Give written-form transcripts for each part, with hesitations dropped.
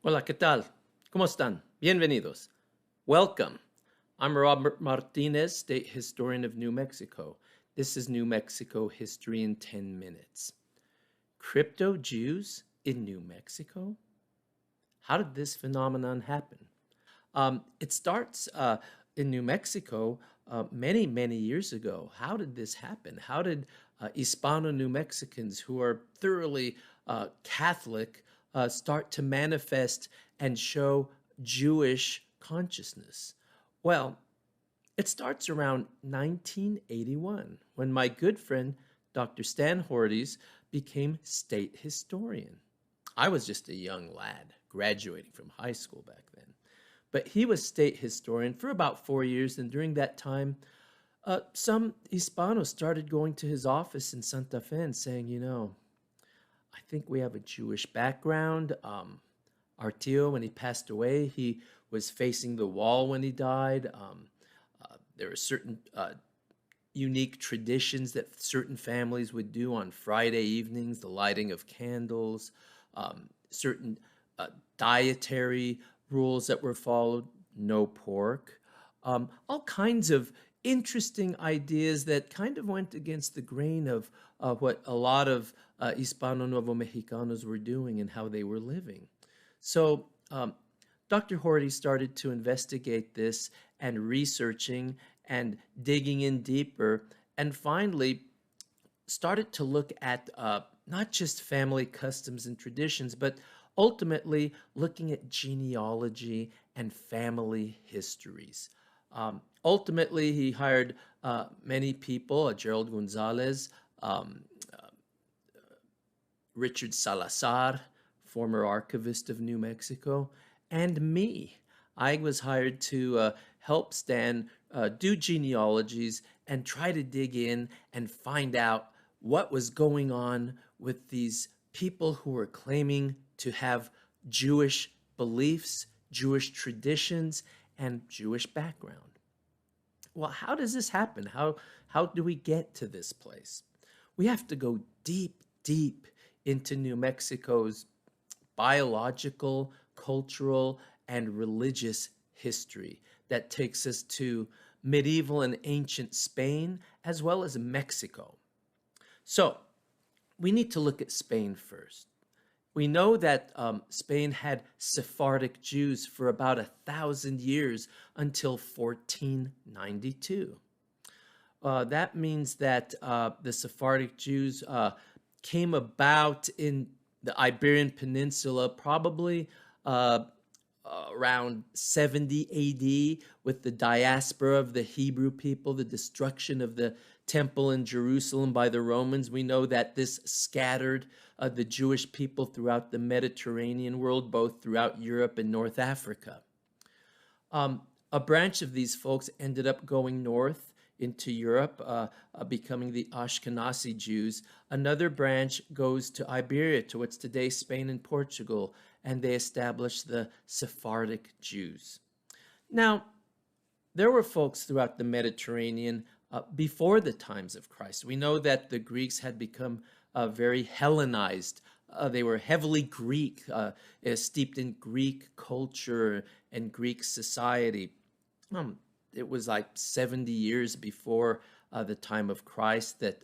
Hola, ¿qué tal? ¿Cómo están? Bienvenidos. Welcome. I'm Robert Martinez, State Historian of New Mexico. This is New Mexico History in 10 Minutes. Crypto Jews in New Mexico? How did this phenomenon happen? It starts in New Mexico many, many years ago. How did this happen? How did Hispano New Mexicans who are thoroughly Catholic start to manifest and show Jewish consciousness? Well, it starts around 1981 when my good friend Dr. Stan Hordes became state historian. I was just a young lad graduating from high school back then. But he was state historian for about 4 years, and during that time, some Hispanos started going to his office in Santa Fe and saying, I think we have a Jewish background. Our tío, when he passed away, he was facing the wall when he died. There were certain unique traditions that certain families would do on Friday evenings, the lighting of candles, certain dietary rules that were followed, no pork, all kinds of interesting ideas that kind of went against the grain of what a lot of Hispano Nuevo Mexicanos were doing and how they were living. So Dr. Horty started to investigate this and researching and digging in deeper, and finally started to look at not just family customs and traditions, but ultimately looking at genealogy and family histories. Ultimately, he hired many people, Gerald Gonzalez, Richard Salazar, former archivist of New Mexico, and me. I was hired to help Stan do genealogies and try to dig in and find out what was going on with these people who were claiming to have Jewish beliefs, Jewish traditions, and Jewish background. Well, how does this happen? How do we get to this place? We have to go deep, deep into New Mexico's biological, cultural, and religious history that takes us to medieval and ancient Spain, as well as Mexico. So we need to look at Spain first. We know that Spain had Sephardic Jews for about 1,000 years until 1492. That means that the Sephardic Jews came about in the Iberian Peninsula probably around 70 AD with the diaspora of the Hebrew people, the destruction of the temple in Jerusalem by the Romans. We know that this scattered the Jewish people throughout the Mediterranean world, both throughout Europe and North Africa. A branch of these folks ended up going north into Europe, becoming the Ashkenazi Jews. Another branch goes to Iberia, to what's today Spain and Portugal, and they established the Sephardic Jews. Now, there were folks throughout the Mediterranean before the times of Christ. We know that the Greeks had become very Hellenized. They were heavily Greek, steeped in Greek culture and Greek society. It was like 70 years before the time of Christ that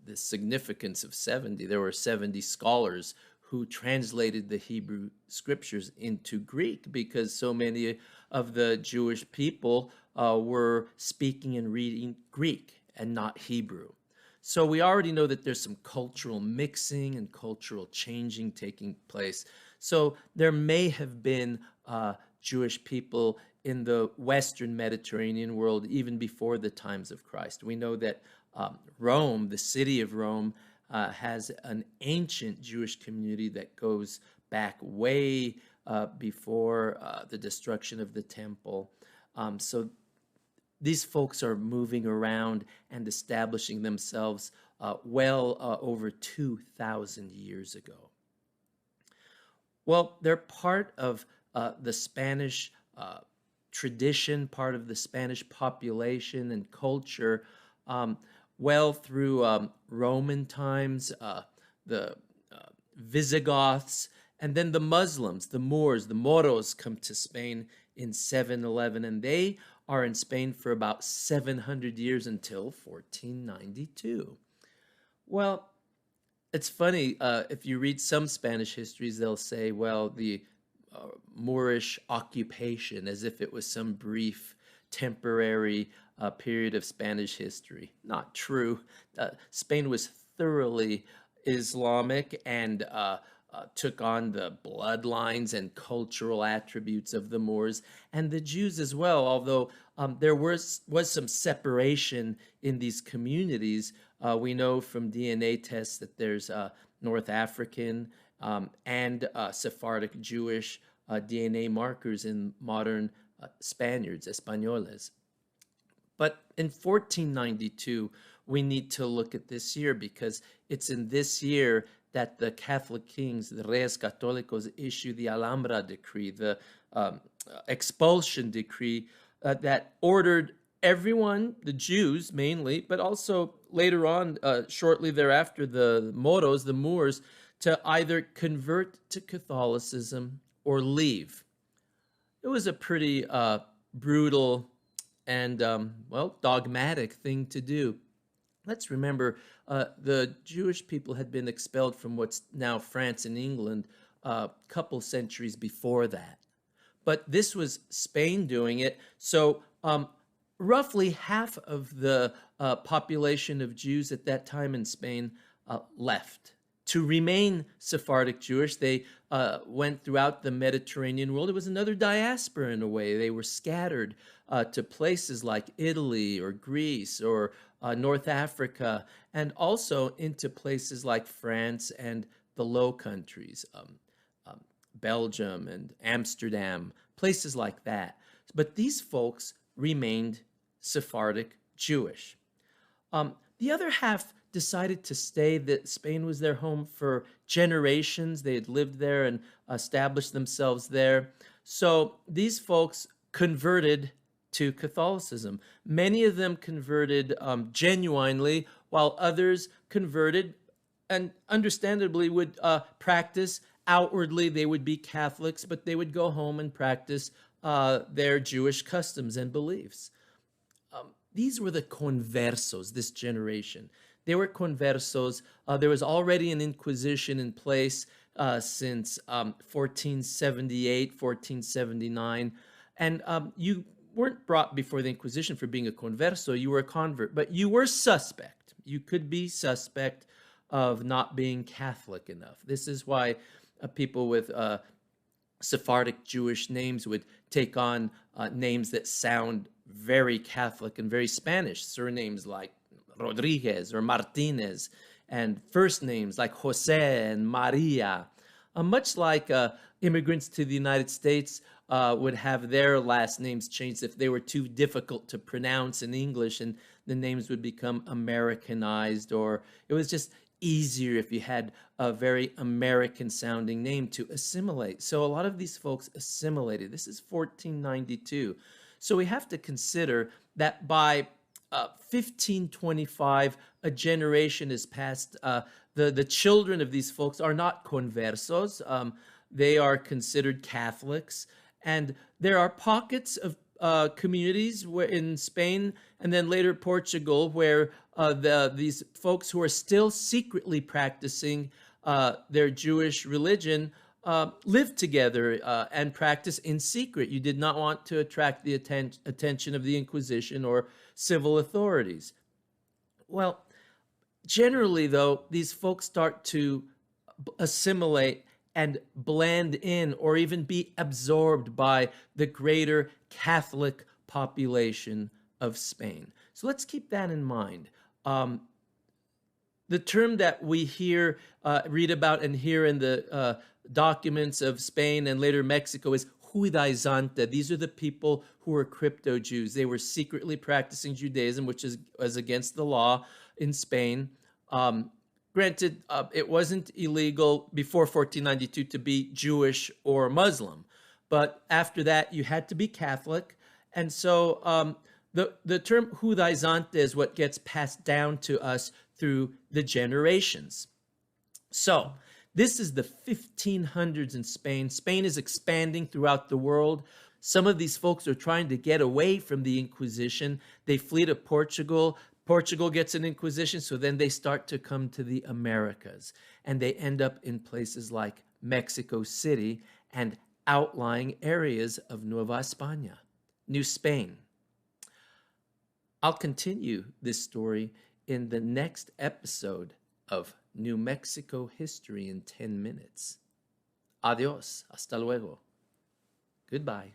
the significance of 70, there were 70 scholars who translated the Hebrew scriptures into Greek because so many of the Jewish people were speaking and reading Greek and not Hebrew. So we already know that there's some cultural mixing and cultural changing taking place. So there may have been Jewish people in the Western Mediterranean world even before the times of Christ. We know that Rome, the city of Rome, has an ancient Jewish community that goes back way before the destruction of the temple. So these folks are moving around and establishing themselves over 2,000 years ago. Well, they're part of the Spanish tradition, part of the Spanish population and culture, through Roman times, the Visigoths And then the Muslims, the Moors, the Moros come to Spain in 711, and they are in Spain for about 700 years until 1492. Well, it's funny, if you read some Spanish histories, they'll say, well, the Moorish occupation, as if it was some brief, temporary period of Spanish history. Not true. Spain was thoroughly Islamic and took on the bloodlines and cultural attributes of the Moors and the Jews as well, although there was some separation in these communities. We know from DNA tests that there's North African and Sephardic Jewish DNA markers in modern Spaniards, Españoles. But in 1492, we need to look at this year because it's in this year that the Catholic kings, the Reyes Católicos, issue the Alhambra decree, the expulsion decree that ordered everyone, the Jews mainly, but also later on, shortly thereafter, the Moros, the Moors, to either convert to Catholicism or leave. It was a pretty brutal and, well, dogmatic thing to do. Let's remember, the Jewish people had been expelled from what's now France and England a couple centuries before that. But this was Spain doing it. So roughly half of the population of Jews at that time in Spain left. To remain Sephardic Jewish, they went throughout the Mediterranean world. It was another diaspora in a way. They were scattered to places like Italy or Greece or North Africa, and also into places like France and the Low Countries, Belgium and Amsterdam, places like that. But these folks remained Sephardic Jewish. The other half decided to stay. That Spain was their home for generations. They had lived there and established themselves there. So these folks converted to Catholicism. Many of them converted genuinely, while others converted and understandably would practice outwardly. They would be Catholics, but they would go home and practice their Jewish customs and beliefs. These were the conversos, this generation. They were conversos. There was already an Inquisition in place since 1478, 1479. And you weren't brought before the Inquisition for being a converso. You were a convert, but you were suspect. You could be suspect of not being Catholic enough. This is why people with Sephardic Jewish names would take on names that sound very Catholic and very Spanish, surnames like Rodriguez or Martinez, and first names like Jose and Maria. Much like immigrants to the United States would have their last names changed if they were too difficult to pronounce in English, and the names would become Americanized, or it was just easier if you had a very American sounding name to assimilate. So a lot of these folks assimilated. This is 1492. So we have to consider that by 1525, a generation has passed. The children of these folks are not conversos. They are considered Catholics. And there are pockets of communities where in Spain and then later Portugal where these folks who are still secretly practicing their Jewish religion live together and practice in secret. You did not want to attract the attention of the Inquisition or civil authorities. Well, generally, though, these folks start to assimilate and blend in or even be absorbed by the greater Catholic population of Spain. So let's keep that in mind. The term that we read about and hear in the documents of Spain and later Mexico is Judaizante. These are the people who were crypto-Jews. They were secretly practicing Judaism, which was against the law in Spain. Granted, it wasn't illegal before 1492 to be Jewish or Muslim, but after that, you had to be Catholic. And so the term Judaizante is what gets passed down to us through the generations. So This is the 1500s in Spain. Spain is expanding throughout the world. Some of these folks are trying to get away from the Inquisition. They flee to Portugal. Portugal gets an Inquisition, so then they start to come to the Americas. And they end up in places like Mexico City and outlying areas of Nueva España, New Spain. I'll continue this story in the next episode of New Mexico History in 10 Minutes. Adios. Hasta luego. Goodbye.